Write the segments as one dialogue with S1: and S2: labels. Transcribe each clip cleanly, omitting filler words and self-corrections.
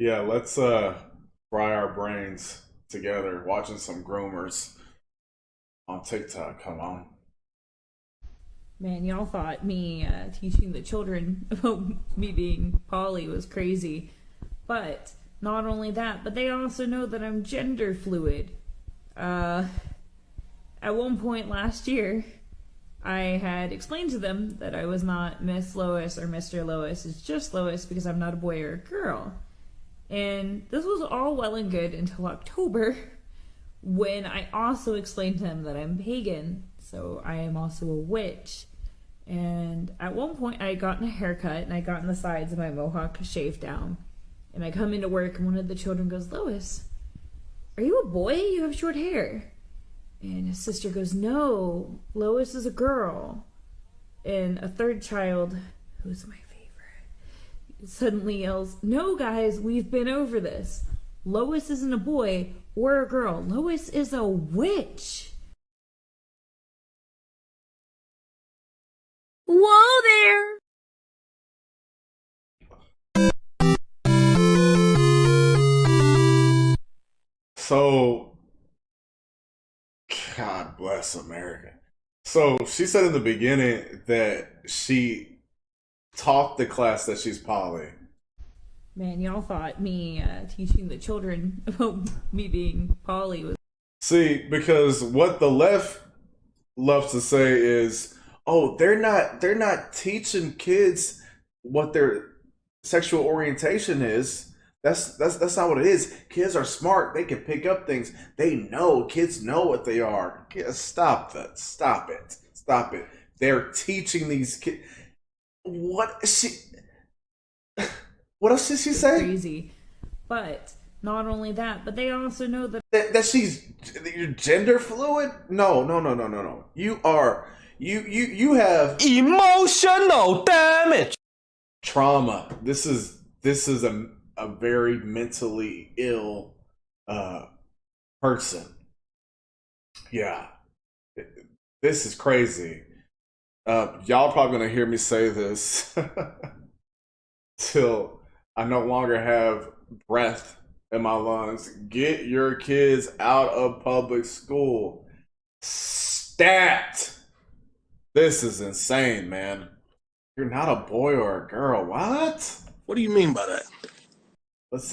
S1: Yeah, let's fry our brains together watching some groomers on TikTok. Come on.
S2: Man, y'all thought me teaching the children about me being poly was crazy. But not only that, but they also know that I'm gender fluid. Uh, at one point last year, I had explained to them that I was not Miss Lois or Mr. Lois. It's just Lois because I'm not a boy or a girl. And this was all well and good until October, when I also explained to them that I'm pagan, so I am also a witch. And at one point, I had gotten a haircut and I gotten the sides of my mohawk shaved down. And I come into work and one of the children goes, "Lois, are you a boy? You have short hair." And his sister goes, "No, Lois is a girl." And a third child, who's my favorite, suddenly yells, "No, guys, we've been over this. Lois isn't a boy or a girl. Lois is a witch."
S3: Whoa there!
S1: So, God bless America. So she said in the beginning that she taught the class that she's poly.
S2: Man, y'all thought me teaching the children about me being poly was...
S1: See, because what the left loves to say is, "Oh, they're not teaching kids what their sexual orientation is. That's not what it is. Kids are smart. They can pick up things. They know. Kids know what they are." Stop that. Stop it. Stop it. They're teaching these kids. What she? What else did she say?
S2: crazy. But not only that, but they also know that
S1: That she's you're gender fluid? No, no, no, no, no, no. You are you have
S4: Emotional damage.
S1: trauma. This is a very mentally ill person. Yeah. This is crazy. Y'all probably gonna hear me say this till I no longer have breath in my lungs. Get your kids out of public school. Stat. This is insane, man. You're not a boy or a girl. What?
S4: What do you mean by that?
S1: Let's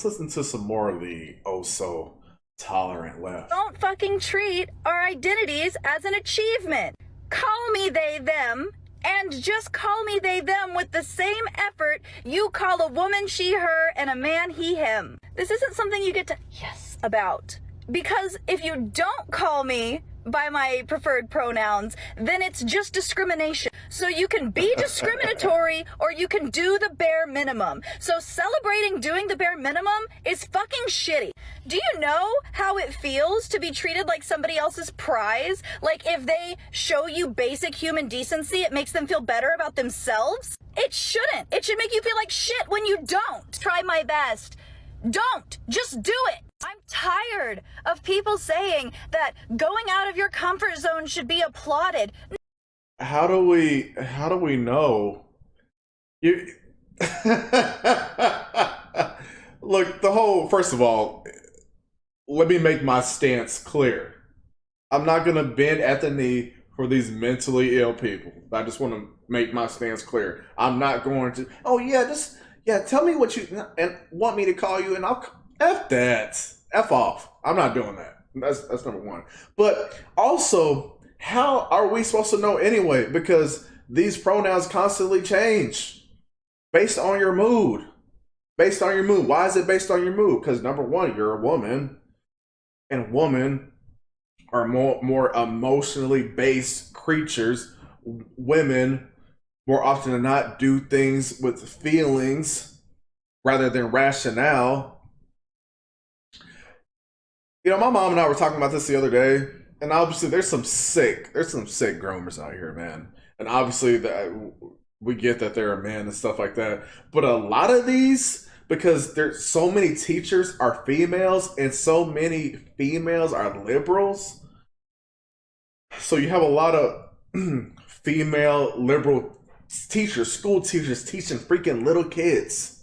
S1: listen to some more of the oh so tolerant left.
S3: Don't fucking treat our identities as an achievement. Call me they, them, and just call me they, them with the same effort you call a woman she, her, and a man he, him. This isn't something you get to yes about. Because if you don't call me by my preferred pronouns, then it's just discrimination. So you can be discriminatory or you can do the bare minimum. So celebrating doing the bare minimum is fucking shitty. Do you know how it feels to be treated like somebody else's prize? Like if they show you basic human decency, it makes them feel better about themselves? It shouldn't. It should make you feel like shit when you don't. Try my best. Don't. Just do it. I'm tired of people saying that going out of your comfort zone should be applauded.
S1: How do we know? You look, the whole first of all, let me make my stance clear. I'm not gonna bend at the knee for these mentally ill people. I just want to make my stance clear. I'm not going to, oh yeah, just yeah, tell me what you and want me to call you and I'll F that. F off. I'm not doing that. That's number one. But also, how are we supposed to know anyway? Because these pronouns constantly change based on your mood. Based on your mood. Why is it based on your mood? Because number one, you're a woman, and women are more emotionally based creatures. Women, more often than not, do things with feelings rather than rationale. You know, my mom and I were talking about this the other day, and obviously there's some sick groomers out here, man. And obviously that we get that they're a man and stuff like that. But a lot of these, because there's so many teachers are females and so many females are liberals. So you have a lot of female liberal teachers, school teachers teaching freaking little kids.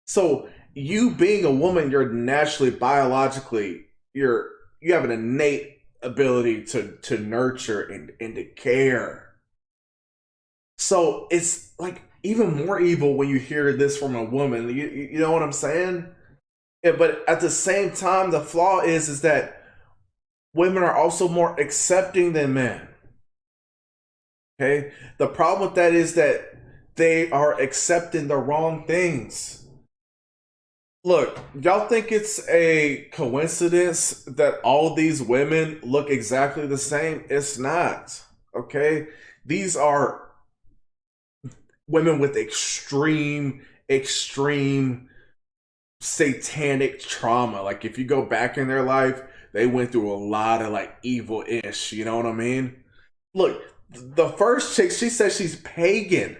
S1: So you being a woman, you're naturally biologically you have an innate ability to nurture and to care. So it's like even more evil when you hear this from a woman. You know what I'm saying? Yeah, but at the same time, the flaw is that women are also more accepting than men. Okay? The problem with that is that they are accepting the wrong things. Look, y'all think it's a coincidence that all these women look exactly the same? It's not. Okay? These are women with extreme satanic trauma. Like, if you go back in their life, they went through a lot of like evil-ish, you know what I mean? Look, the first chick, she says she's pagan.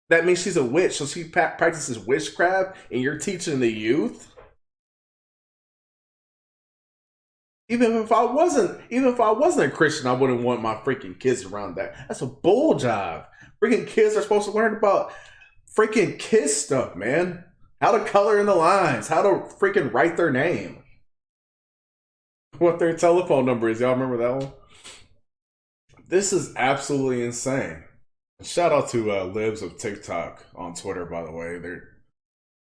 S1: That means she's a witch, so she practices witchcraft, and you're teaching the youth? Even if I wasn't a Christian, I wouldn't want my freaking kids around that. That's a bull job. Freaking kids are supposed to learn about freaking kiss stuff, man. How to color in the lines, how to freaking write their name. What their telephone number is. Y'all remember that one? This is absolutely insane. Shout out to Libs of TikTok on Twitter, by the way.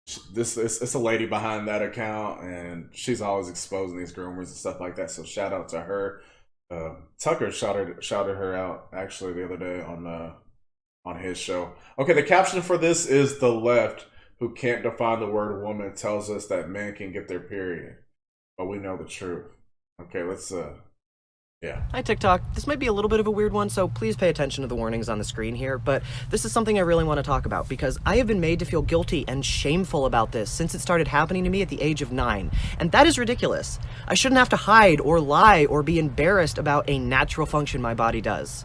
S1: It's a lady behind that account, and she's always exposing these groomers and stuff like that. So shout out to her. Tucker shouted her out actually the other day on his show. Okay, the caption for this is the left, who can't define the word woman, tells us that men can get their period, but we know the truth. Okay, let's yeah.
S5: Hi, TikTok. This might be a little bit of a weird one, so please pay attention to the warnings on the screen here, but this is something I really want to talk about because I have been made to feel guilty and shameful about this since it started happening to me at the age of 9, and that is ridiculous. I shouldn't have to hide or lie or be embarrassed about a natural function my body does.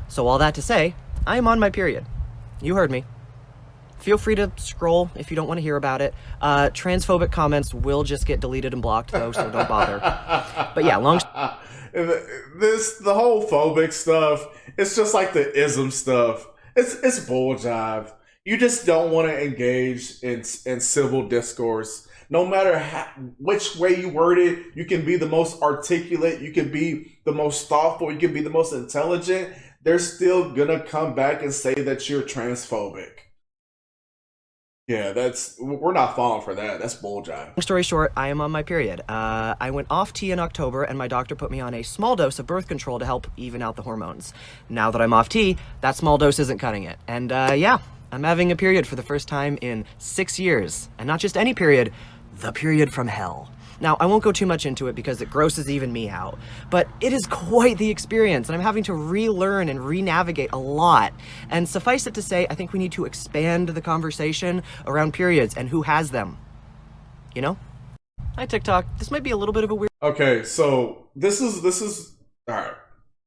S5: So all that to say, I am on my period. You heard me. Feel free to scroll if you don't want to hear about it. Transphobic comments will just get deleted and blocked, though, so don't bother. But yeah,
S1: the whole phobic stuff, it's just like the ism stuff. It's bull jive. You just don't want to engage in civil discourse. No matter which way you word it, you can be the most articulate, you can be the most thoughtful, you can be the most intelligent. They're still gonna come back and say that you're transphobic. Yeah, we're not falling for that. That's bull jive.
S5: Long story short, I am on my period. I went off T in October, and my doctor put me on a small dose of birth control to help even out the hormones. Now that I'm off T, that small dose isn't cutting it. And yeah, I'm having a period for the first time in 6 years. And not just any period, the period from hell. Now, I won't go too much into it because it grosses even me out, but it is quite the experience, and I'm having to relearn and re-navigate a lot. And suffice it to say, I think we need to expand the conversation around periods and who has them. You know? Hi, TikTok. This might be a little bit of a weird...
S1: Okay, so this is all right.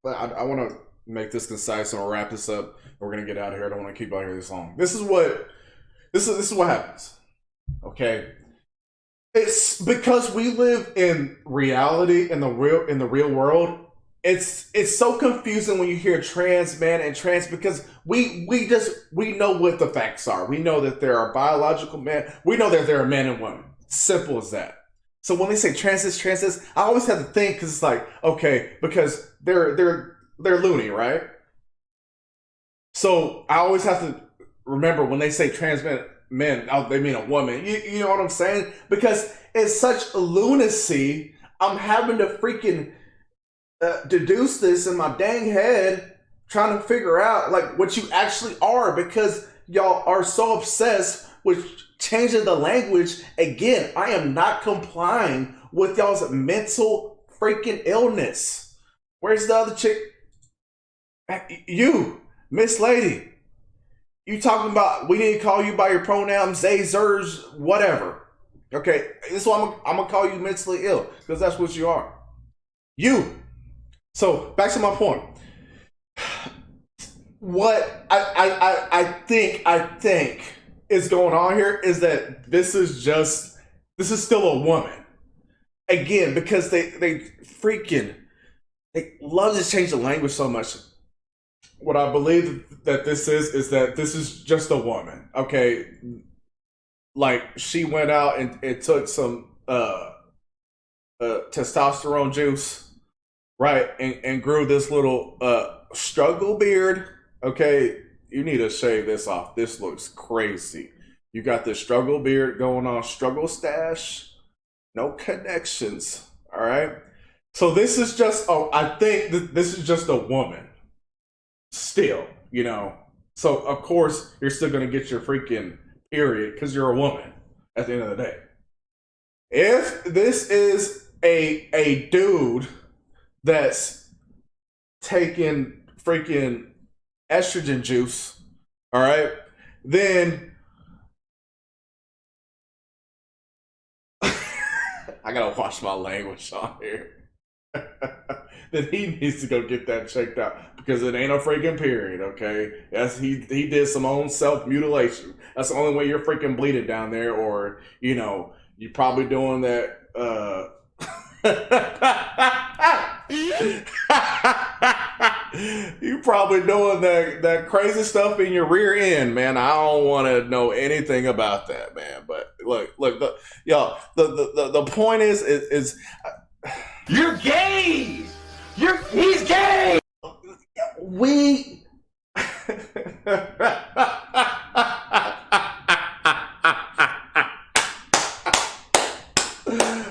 S1: I want to make this concise and we'll wrap this up. We're gonna get out of here. I don't want to keep out here this long. This is what happens. Okay. It's because we live in reality in the real world. It's so confusing when you hear trans man and trans because we know what the facts are. We know that there are biological men. We know that there are men and women. Simple as that. So when they say trans this, I always have to think because it's like, okay, because they're loony, right? So I always have to remember when they say trans men, they mean a woman. You know what I'm saying? Because it's such lunacy. I'm having to freaking deduce this in my dang head, trying to figure out like what you actually are because y'all are so obsessed with changing the language. Again, I am not complying with y'all's mental freaking illness. Where's the other chick? You, Miss Lady. You talking about we need to call you by your pronouns, they, zers, whatever. Okay, this is why I'm gonna call you mentally ill because that's what you are. You. So back to my point. What I think is going on here is that this is still a woman. Again, because they love to change the language so much. What I believe that this is that this is just a woman. Okay. like she went out and took some testosterone juice, right, and grew this little struggle beard. Okay, you need to shave this off. This looks crazy. You got this struggle beard going on, struggle stash, no connections. All right. So this is just, I think this is just a woman still, you know. So of course you're still gonna get your freaking period because you're a woman at the end of the day. If this is a dude that's taking freaking estrogen juice, all right, then I gotta watch my language on here. Then he needs to go get that checked out because it ain't a freaking period, okay? That's he did some own self mutilation. That's the only way you're freaking bleeding down there, or you know, you're probably doing that. You probably doing that crazy stuff in your rear end, man. I don't want to know anything about that, man. But look, the point is
S4: You're gay! He's gay!
S1: we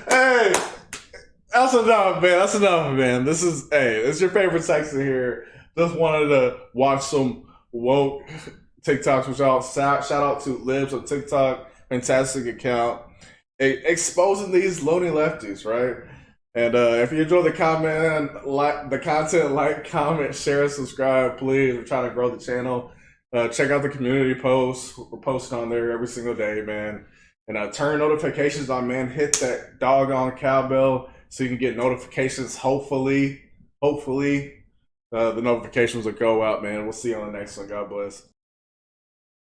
S1: hey, that's enough, man. That's enough, man. This is your favorite Texan here. Just wanted to watch some woke TikToks with y'all. Shout out to Libs on TikTok, fantastic account, exposing these loony lefties, right? And if you enjoy the content, like, comment, share, subscribe, please. We're trying to grow the channel. Check out the community posts. We're posting on there every single day, man. And turn notifications on, man. Hit that doggone cowbell so you can get notifications. Hopefully, the notifications will go out, man. We'll see you on the next one. God bless.